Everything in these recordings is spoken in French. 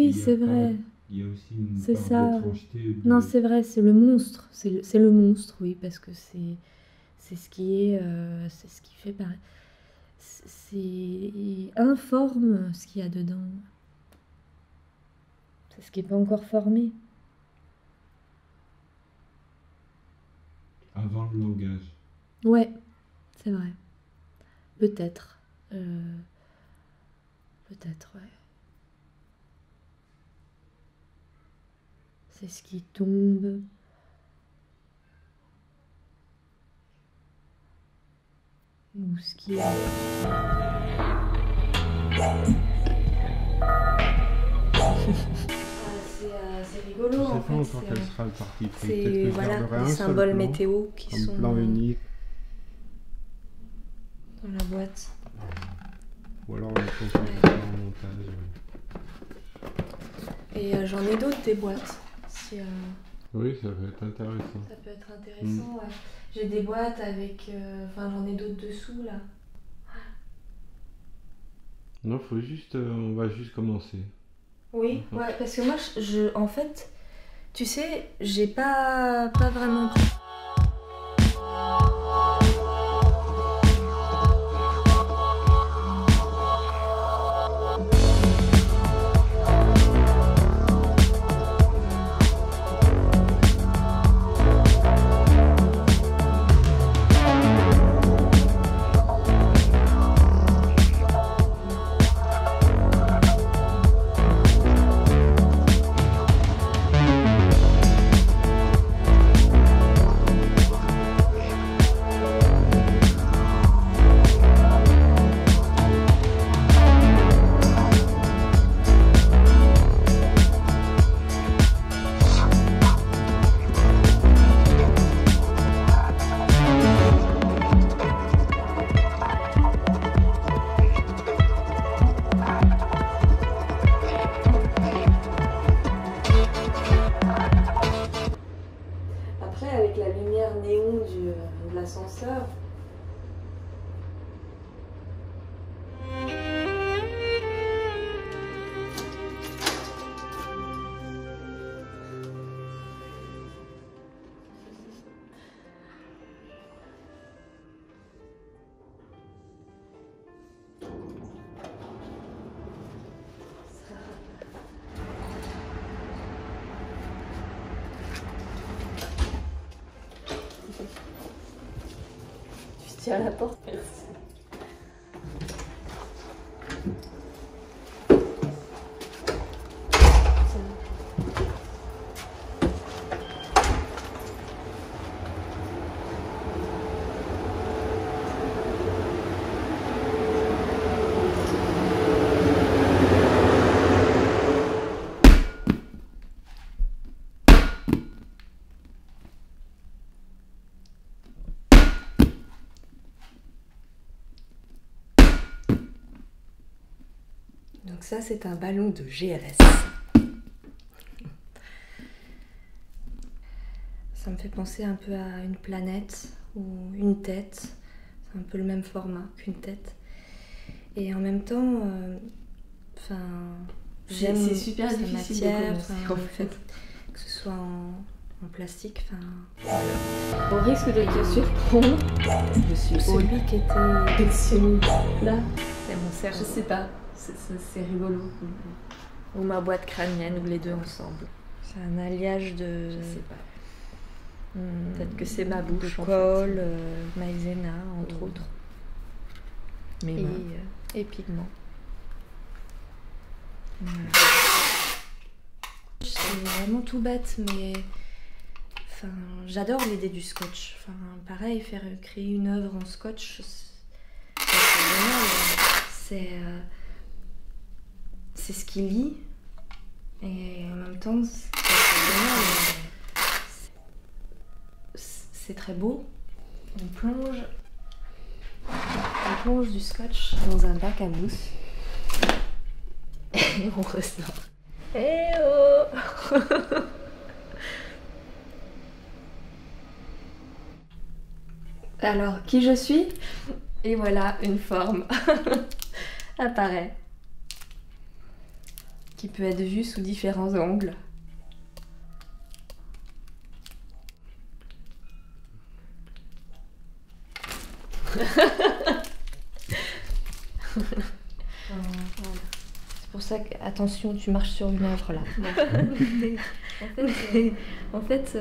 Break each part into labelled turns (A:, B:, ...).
A: Oui, c'est vrai.
B: Il y a aussi une
A: C'est
B: part
A: ça.
B: d'étrangeté.
A: Non, c'est vrai, c'est le monstre. C'est le monstre, oui, parce que c'est ce qui est, c'est ce qui fait pareil. C'est informe ce qu'il y a dedans. C'est ce qui n'est pas encore formé.
B: Avant le langage.
A: Ouais, c'est vrai. Peut-être. Peut-être, ouais. C'est ce qui tombe. Ou ce qui est... C'est rigolo en fait.
B: Je sais pas encore quel sera le parti pris.
A: C'est voilà, les symboles météo qui sont
B: plan unique.
A: Dans la boîte.
B: Ou alors on peut faire en montage.
A: Et j'en ai d'autres des boîtes. Si,
B: oui, ça peut être intéressant.
A: Ça peut être intéressant, ouais. J'ai des boîtes avec... Enfin, j'en ai d'autres dessous, là.
B: Non, faut juste... on va juste commencer.
A: Oui, ouais, parce que moi, en fait, tu sais, j'ai pas vraiment... Avec la lumière néon de l'ascenseur. Tiens à la porte, merci. Donc ça, c'est un ballon de GLS. Ça me fait penser un peu à une planète ou une tête. C'est un peu le même format qu'une tête. Et en même temps, j'aime
C: c'est super
A: sa
C: difficile
A: matière,
C: de commencer, en fait.
A: que ce soit en plastique.
C: Au risque de te surprendre, je suis
A: Celui qui était
C: là,
A: c'est mon cerveau.
C: je sais pas, c'est rigolo.
A: Ou ma boîte crânienne, ou les deux ensemble. C'est un alliage de...
C: Je sais pas.
A: Peut-être que c'est ma bouche,
C: en
A: Cole, maïzena, entre autres.
C: Mes mains.
A: Et pigments. Voilà. C'est vraiment tout bête, mais j'adore l'idée du scotch. Pareil, créer une œuvre en scotch, c'est ce qui lie, et en même temps, c'est très beau. On plonge du scotch dans un bac à mousse et on ressort. Eh oh. Alors, qui je suis? Et voilà, une forme apparaît.
C: qui peut être vu sous différents angles. C'est pour ça que, attention, tu marches sur une œuvre là.
A: En fait,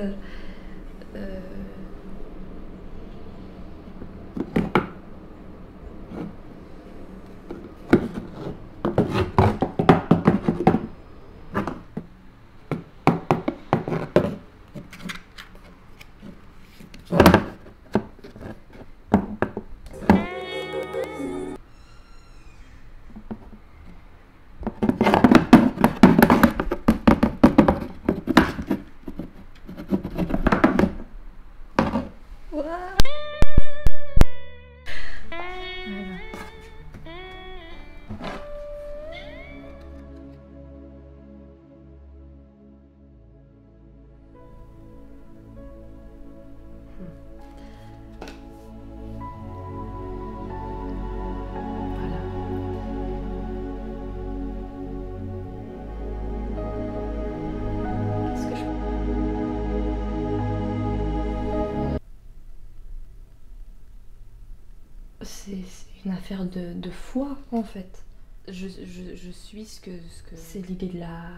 A: c'est une affaire de foi en fait.
C: Je suis ce que
A: C'est l'idée de la...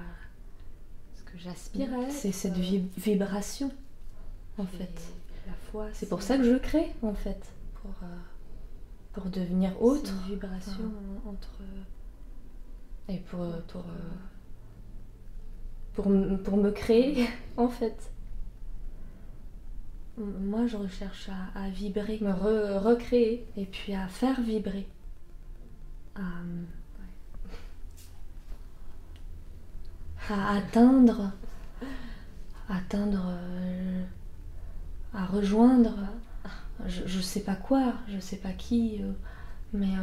C: ce que j'aspire à être.
A: C'est cette vibration en fait.
C: La foi,
A: C'est pour ça que je crée en fait. Pour devenir autre.
C: C'est une vibration entre...
A: Et pour me créer en fait. Moi je recherche à vibrer, me recréer et puis à faire vibrer. À atteindre, à rejoindre, je sais pas quoi, je sais pas qui, mais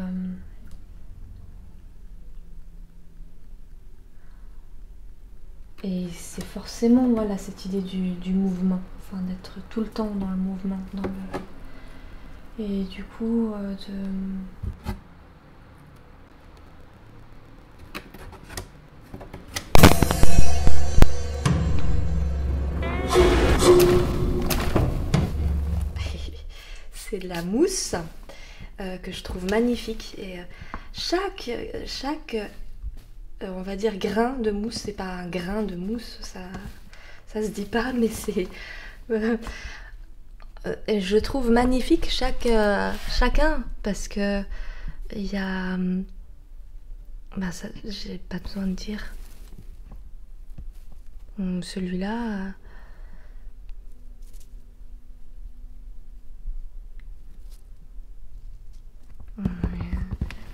A: et c'est forcément voilà cette idée du mouvement, enfin d'être tout le temps dans le mouvement, et du coup c'est de la mousse que je trouve magnifique et chaque on va dire grain de mousse, c'est pas un grain de mousse, ça se dit pas, mais c'est je trouve magnifique chacun parce que il y a bah ça j'ai pas besoin de dire. Celui-là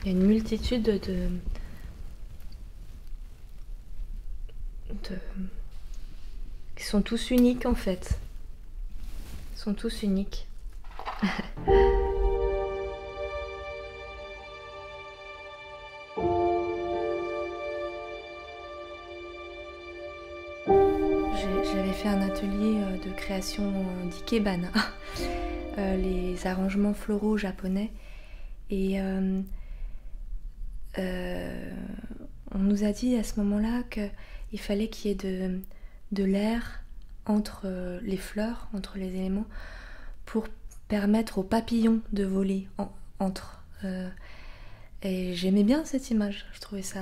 A: il y a une multitude de qui sont tous uniques en fait. Ils sont tous uniques. J'avais fait un atelier de création d'ikebana, les arrangements floraux japonais, et on nous a dit à ce moment-là qu'il fallait qu'il y ait de l'air entre les fleurs, entre les éléments, pour permettre aux papillons de voler entre. Et j'aimais bien cette image. Je trouvais ça.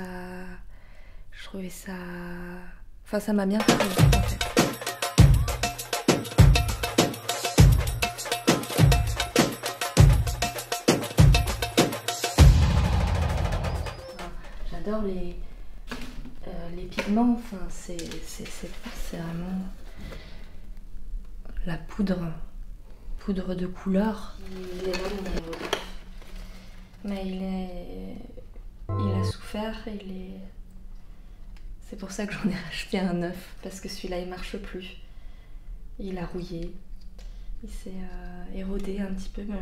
A: Enfin, ça m'a bien plu en fait. J'adore les pigments, enfin, c'est vraiment la poudre de couleur. Il est là, mais il a souffert, c'est pour ça que j'en ai acheté un neuf, parce que celui-là il marche plus. Il a rouillé, il s'est érodé un petit peu, mais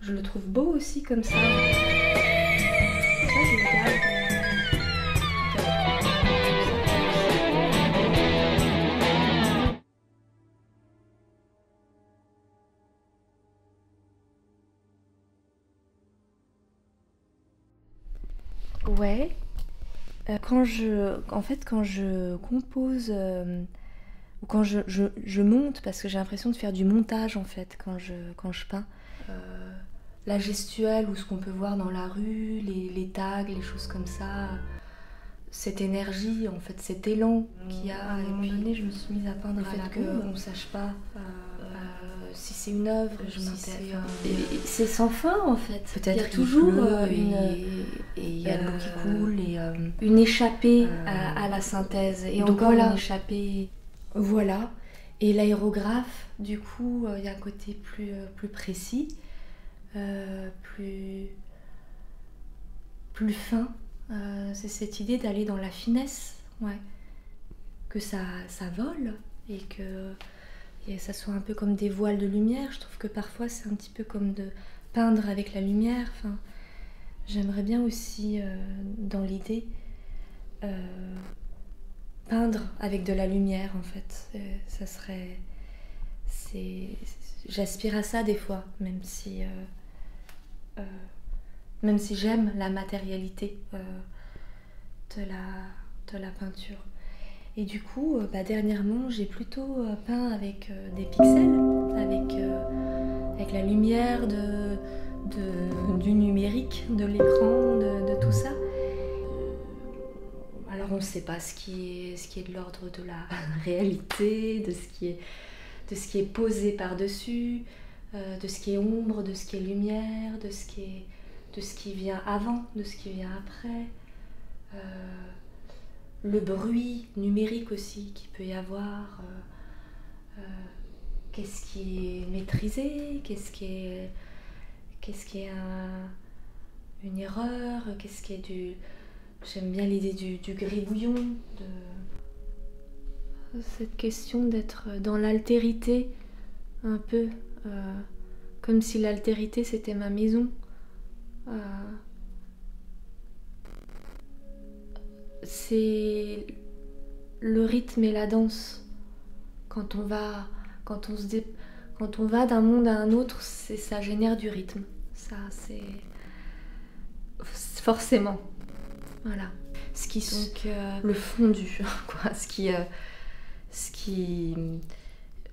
A: je le trouve beau aussi comme ça. Ça, je le garde. Ouais, Quand je compose ou quand je monte, parce que j'ai l'impression de faire du montage en fait quand je peins. La gestuelle ou ce qu'on peut voir dans la rue, les tags, les choses comme ça, cette énergie, en fait, cet élan qu'il y a. À un moment donné, je me suis mise à peindre le fait qu'on ne sache pas si c'est une œuvre, c'est sans fin en fait.
C: Peut-être
A: il y a toujours
C: il y a de l'eau qui coule et
A: une échappée à la synthèse. Et
C: donc
A: encore
C: voilà.
A: Une échappée. Voilà. Et l'aérographe, du coup, il y a un côté plus précis, plus fin. C'est cette idée d'aller dans la finesse, ouais. Que ça vole et que ça soit un peu comme des voiles de lumière. Je trouve que parfois c'est un petit peu comme de peindre avec la lumière. Enfin, j'aimerais bien aussi, dans l'idée, peindre avec de la lumière en fait. Ça serait... J'aspire à ça des fois, même si j'aime la matérialité de la peinture. Et du coup, dernièrement, j'ai plutôt peint avec des pixels, avec la lumière du numérique, de l'écran, de tout ça. Alors on ne sait pas ce qui est de l'ordre de la réalité, de ce qui est posé par-dessus, de ce qui est ombre, de ce qui est lumière, de ce qui vient avant, de ce qui vient après. Le bruit numérique aussi qu'il peut y avoir. Qu'est-ce qui est maîtrisé, qu'est-ce qui est une erreur, qu'est-ce qui est du... J'aime bien l'idée du gribouillon, cette question d'être dans l'altérité, un peu, comme si l'altérité c'était ma maison. C'est le rythme et la danse. Quand on va d'un monde à un autre, ça génère du rythme. Ça, c'est forcément. Voilà. Le fondu, quoi.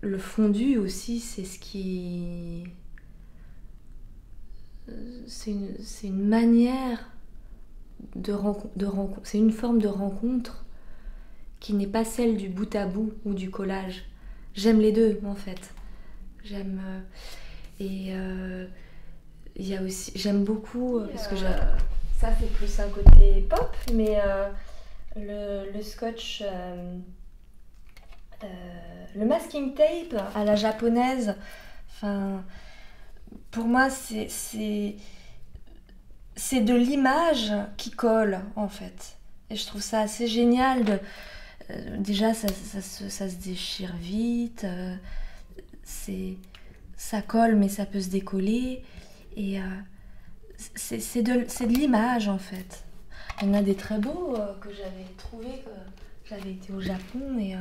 A: Le fondu aussi, c'est ce qui... C'est une manière c'est une forme de rencontre qui n'est pas celle du bout à bout ou du collage. J'aime les deux, en fait. J'aime... il y a aussi... J'aime beaucoup... parce que ça, c'est plus un côté pop, mais le scotch... le masking tape à la japonaise, enfin, pour moi, c'est de l'image qui colle, en fait. Et je trouve ça assez génial de... déjà, ça se déchire vite. Ça colle, mais ça peut se décoller. Et c'est de l'image, en fait. Il y en a des très beaux que j'avais trouvés. J'avais été au Japon et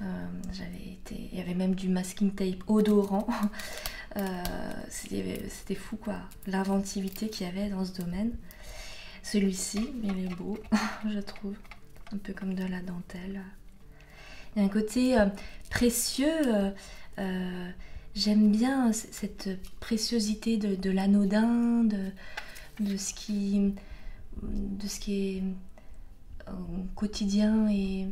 A: il y avait même du masking tape odorant. C'était fou, quoi, l'inventivité qu'il y avait dans ce domaine. Celui-ci, il est beau, je trouve, un peu comme de la dentelle. Il y a un côté précieux. J'aime bien cette préciosité de l'anodin, de ce qui est quotidien et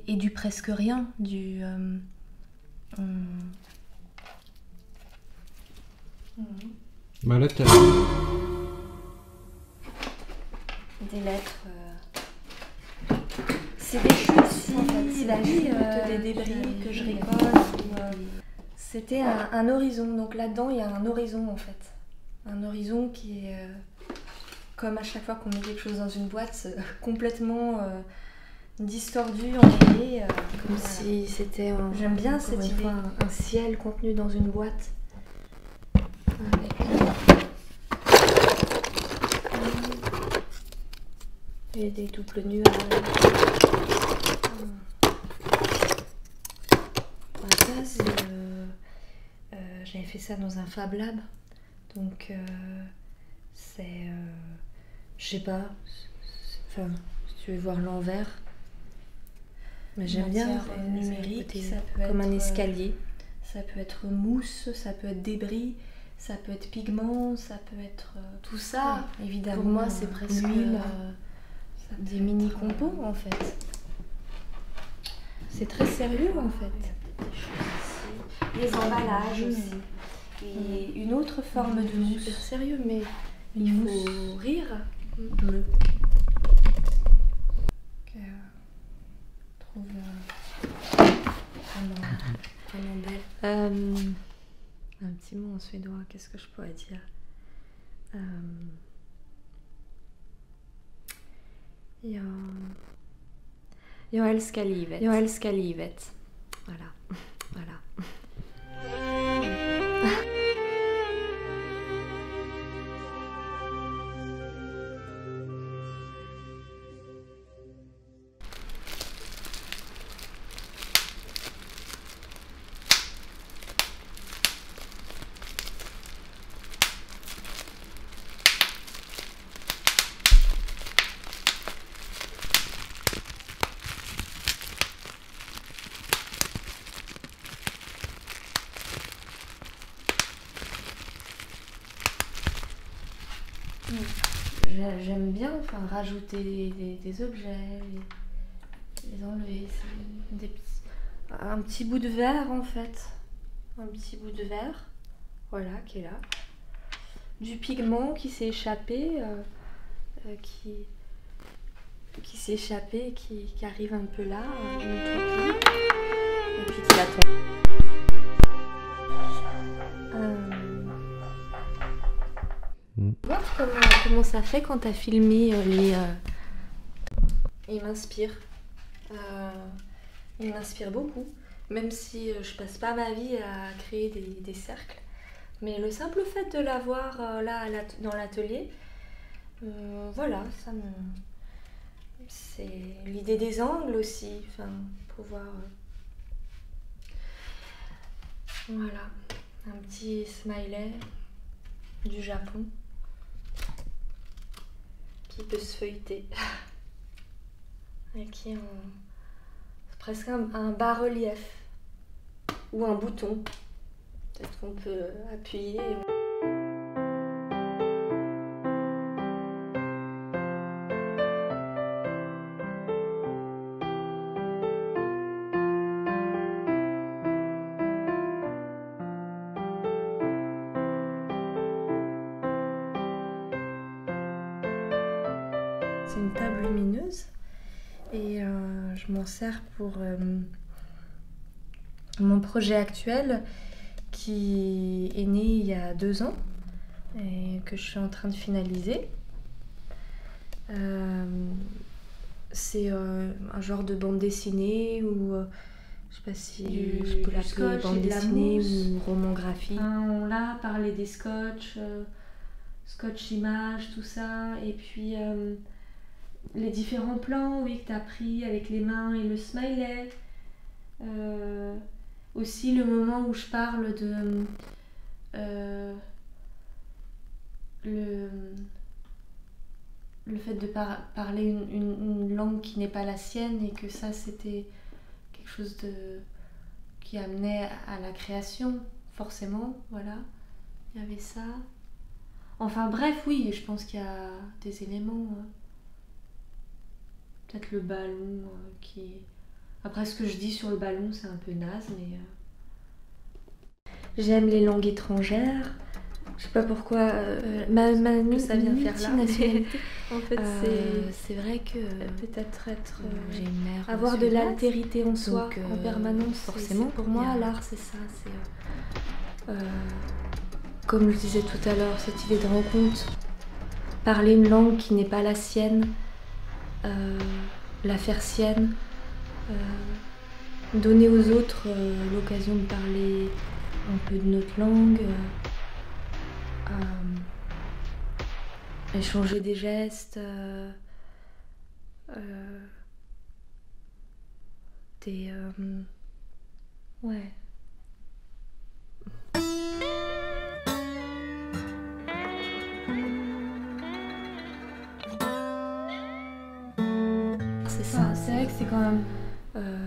A: du presque rien, du...
B: Bah là, t'as...
A: Des lettres... C'est des chutes, en fait. C'est plutôt des débris que je récolte. C'était un horizon. Donc là-dedans, il y a un horizon, en fait. Un horizon qui est... comme à chaque fois qu'on met quelque chose dans une boîte, complètement... distordu, enrayé, comme si c'était j'aime bien cette idée, un ciel contenu dans une boîte et des doubles nuages. Ça, j'avais fait ça dans un Fab Lab, donc c'est je sais pas, Enfin, si tu veux voir l'envers. Mais j'aime bien numérique, ça peut comme un escalier. Ça peut être mousse, ça peut être débris, ça peut être pigment, ça peut être tout ça. Ouais, évidemment, pour moi, c'est presque l'huile, des mini compos en fait. C'est très sérieux en fait. Les emballages aussi. Et une autre forme de mousse. Super sérieux, mais il faut rire. Bleu. Trouve vraiment belle. Un petit mot en suédois, qu'est-ce que je pourrais dire? Jag älskar livet. Jag älskar livet. Voilà. Voilà. J'aime bien rajouter des objets, les enlever. Un petit bout de verre en fait. Un petit bout de verre, voilà, qui est là. Du pigment qui s'est échappé, qui s'est échappé, qui arrive un peu là, et puis qui va tomber. Voir comment ça fait quand tu as filmé Il m'inspire. Il m'inspire beaucoup. Même si je passe pas ma vie à créer des cercles. Mais le simple fait de l'avoir là dans l'atelier, voilà, ça me... C'est l'idée des angles aussi. Enfin, pouvoir... Voilà. Un petit smiley du Japon. Qui peut se feuilleter et qui est presque un bas-relief ou un bouton. Peut-être qu'on peut appuyer. C'est une table lumineuse et je m'en sers pour mon projet actuel qui est né il y a 2 ans et que je suis en train de finaliser. C'est un genre de bande dessinée ou je sais pas si je peux l'appeler bande dessinée ou roman graphique. On l'a parlé des scotch, scotch image, tout ça, et puis les différents plans, oui, que tu as pris avec les mains et le smiley. Aussi le moment où je parle de le fait de parler une langue qui n'est pas la sienne et que ça c'était quelque chose qui amenait à la création, forcément, voilà, il y avait ça. Enfin bref, oui, je pense qu'il y a des éléments... Peut-être le ballon qui... Après, ce que je dis sur le ballon, c'est un peu naze, mais... J'aime les langues étrangères. Je sais pas pourquoi... ça vient faire là. En fait, c'est vrai que... Peut-être être... j'ai une mère avoir de l'altérité en soi, en permanence. Forcément, pour moi, l'art, c'est ça. Comme je disais tout à l'heure, cette idée de rencontre. Parler une langue qui n'est pas la sienne. La faire sienne, donner aux autres l'occasion de parler un peu de notre langue, échanger des gestes, ouais. c'est ça.
C: C'est vrai que c'est quand même...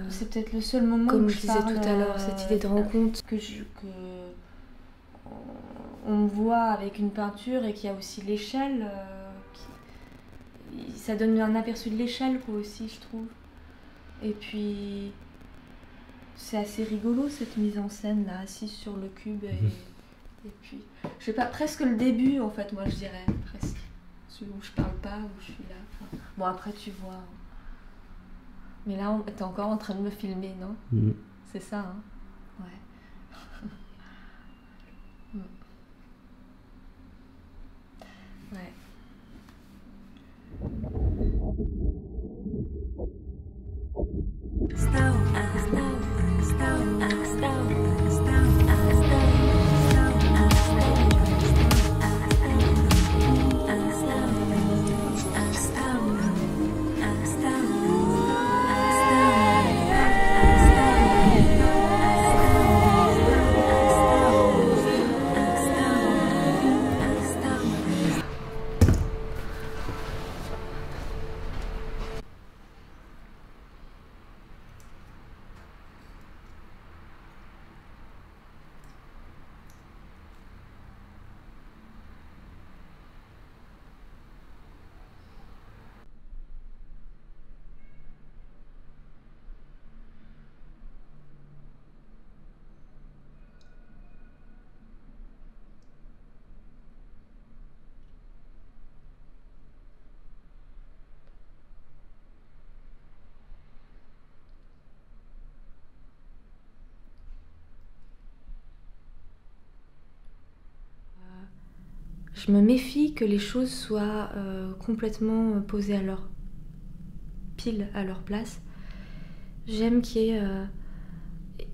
C: c'est peut-être le seul moment
A: Comme
C: où
A: je disais tout à l'heure, cette idée de rencontre.
C: On me voit avec une peinture et qu'il y a aussi l'échelle. Ça donne un aperçu de l'échelle quoi aussi, je trouve. Et puis... C'est assez rigolo cette mise en scène là, assise sur le cube et puis... Je sais pas, presque le début en fait, moi je dirais, presque. Celui où je parle pas, où je suis là. Enfin, bon après tu vois... Mais là, t'es encore en train de me filmer, non? C'est ça, hein? Ouais. Ouais. Je me méfie que les choses soient complètement posées à leur pile, à leur place. J'aime qu'il y ait...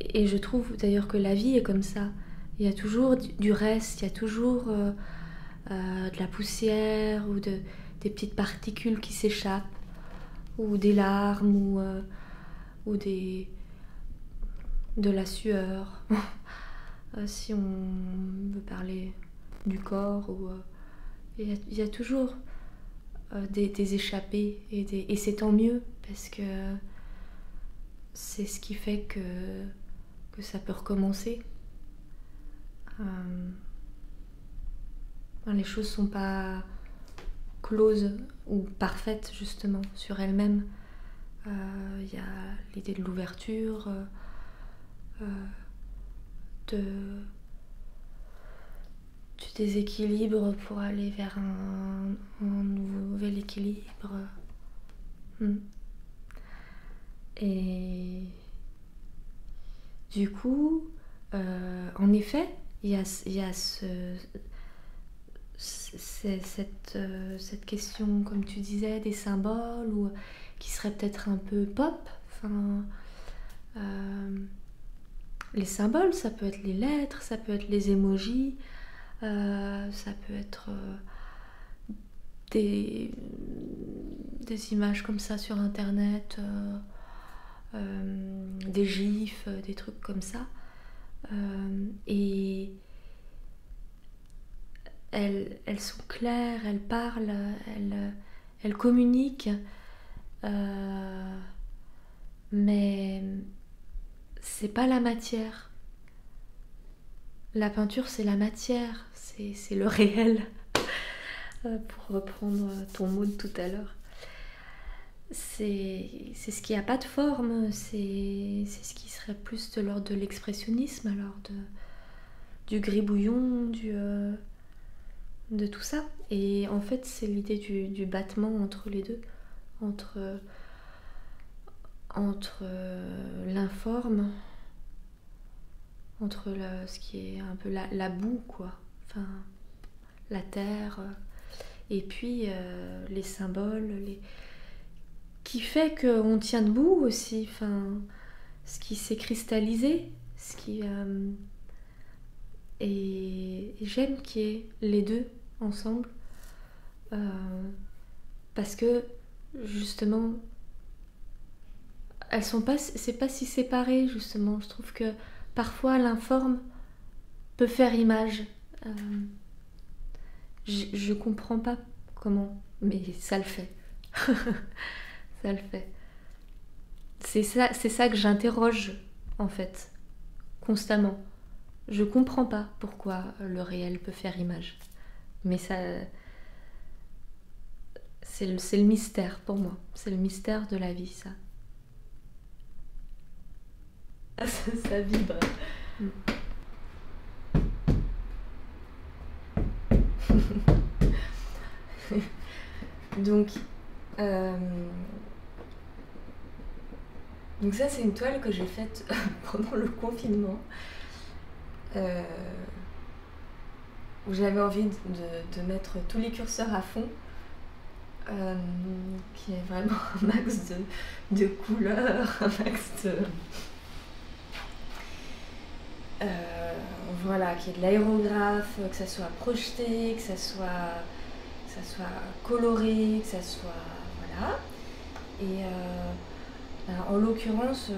C: et je trouve d'ailleurs que la vie est comme ça. Il y a toujours du reste, il y a toujours de la poussière ou des petites particules qui s'échappent, ou des larmes, ou de la sueur. Si on veut parler du corps, il y a toujours des échappées, et c'est tant mieux, parce que c'est ce qui fait que ça peut recommencer. Les choses sont pas closes ou parfaites justement sur elles-mêmes. Il y a l'idée de l'ouverture, du déséquilibre pour aller vers un nouvel équilibre. Et du coup, en effet, il y a cette question, comme tu disais, des symboles, ou qui serait peut-être un peu pop. Enfin, les symboles, ça peut être les lettres, ça peut être les emojis, ça peut être des images comme ça sur internet, des gifs, des trucs comme ça. Et elles sont claires, elles parlent, elles communiquent, mais c'est pas la matière. La peinture, c'est la matière, c'est le réel, pour reprendre ton mot de tout à l'heure. C'est ce qui n'a pas de forme, c'est ce qui serait plus de l'ordre de l'expressionnisme, alors du gribouillon, de tout ça. Et en fait, c'est l'idée du battement entre les deux, entre l'informe, entre ce qui est un peu la boue, quoi, enfin, la terre, et puis les symboles, qui fait qu'on tient debout aussi, enfin, ce qui s'est cristallisé, et j'aime qu'il y ait les deux ensemble, parce que justement c'est pas si séparé, justement. Je trouve que parfois l'informe peut faire image. Je comprends pas comment, mais ça le fait. Ça le fait. c'est ça que j'interroge, en fait, constamment. Je comprends pas pourquoi le réel peut faire image. Mais ça... c'est le mystère pour moi. C'est le mystère de la vie, ça. Ça vibre. Donc ça, c'est une toile que j'ai faite pendant le confinement, où j'avais envie de mettre tous les curseurs à fond, qui est vraiment un max de couleurs, un max de... voilà, qu'il y ait de l'aérographe, que ça soit projeté, que ça soit coloré, que ça soit... voilà. Et en l'occurrence,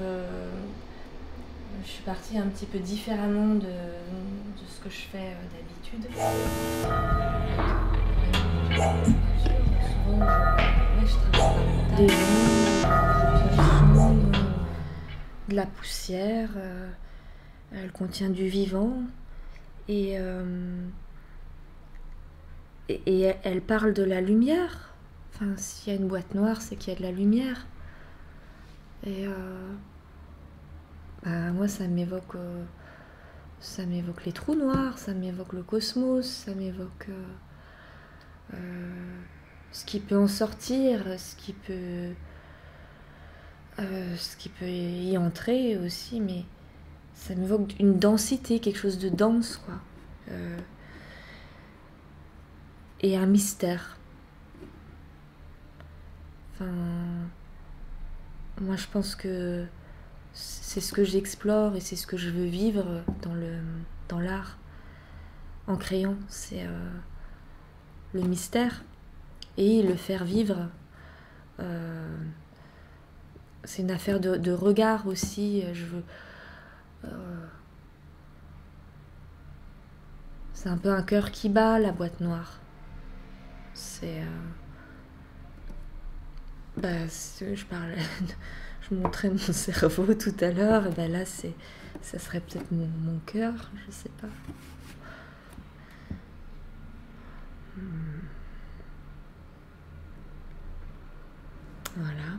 C: je suis partie un petit peu différemment de ce que je fais d'habitude. Souvent, je travaille des ondes, de la poussière, elle contient du vivant, et elle parle de la lumière. Enfin, s'il y a une boîte noire, c'est qu'il y a de la lumière. Et moi, ça m'évoque les trous noirs, ça m'évoque le cosmos, ça m'évoque ce qui peut en sortir, ce qui peut y entrer aussi, mais ça m'évoque une densité, quelque chose de dense, quoi. Et un mystère. Enfin, moi, je pense que c'est ce que j'explore et c'est ce que je veux vivre dans l'art, en créant. C'est le mystère et le faire vivre. C'est une affaire de regard aussi. Je veux... c'est un peu un cœur qui bat, la boîte noire. C'est... je parlais... je montrais mon cerveau tout à l'heure, et là, ça serait peut-être mon cœur, je sais pas. Voilà.